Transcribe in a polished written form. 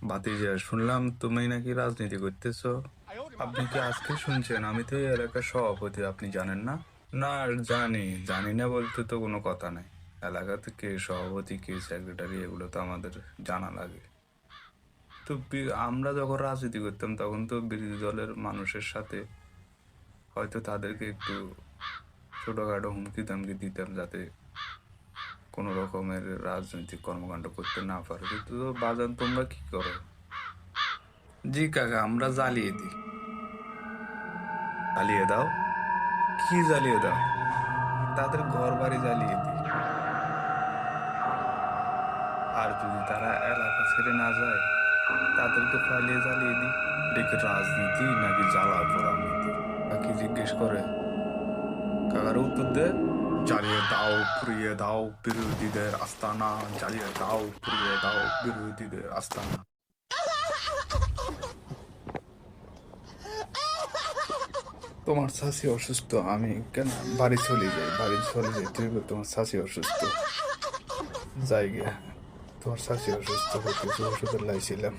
ভাতিজা, শুনলাম তুমি নাকি রাজনীতি করতেছো। আপনি কি আজকে শুনছেন? আমি তো এই এলাকার সভাপতি, আপনি জানেন না? না, জানি। জানি না বলতে তো কোনো কথা নাই। এলাকাতে কে সভাপতি, কে সেক্রেটারি, এগুলো তো আমাদের জানা লাগে। তো আমরা যখন রাজনীতি করতাম তখন তো বিরোধী দলের মানুষের সাথে হয়তো তাদেরকে একটু ছোটখাটো হুমকি দামকি দিতাম, যাতে কোনো রকমের রাজনৈতিক কর্মকাণ্ড করতে না পারে। কিন্তু বাজান, তোমরা কি করো? জি কাকা, আমরা জ্বালিয়ে দিই। জ্বালিয়ে দাও? কি জ্বালিয়ে দাও? তাদের ঘর বাড়ি জ্বালিয়ে দিই। আর যদি তারা এলাকা ছেড়ে না যায়, তাদেরকে পালিয়ে জ্বালিয়ে দিই। এটা কি রাজনীতি নাকি জ্বালা পোড়ানীতি? কাকি জিজ্ঞেস করে। কাকার উত্তর দে, জ্বালিয়ে দাও, পুড়িয়ে দাও বিরোধীদের আস্তানা, জ্বালিয়ে দাও, পুড়িয়ে দাও বিরোধীদের আস্তানা। তোমার শাশি অসুস্থ, আমি কেন বাড়ি চলে যাই, বাড়ি চলে যাই, তুই বল তোমার শাশি অসুস্থ। যাই গিয়া, তোমার শাশি অসুস্থ, কিছু ওষুধের লাইছিলাম।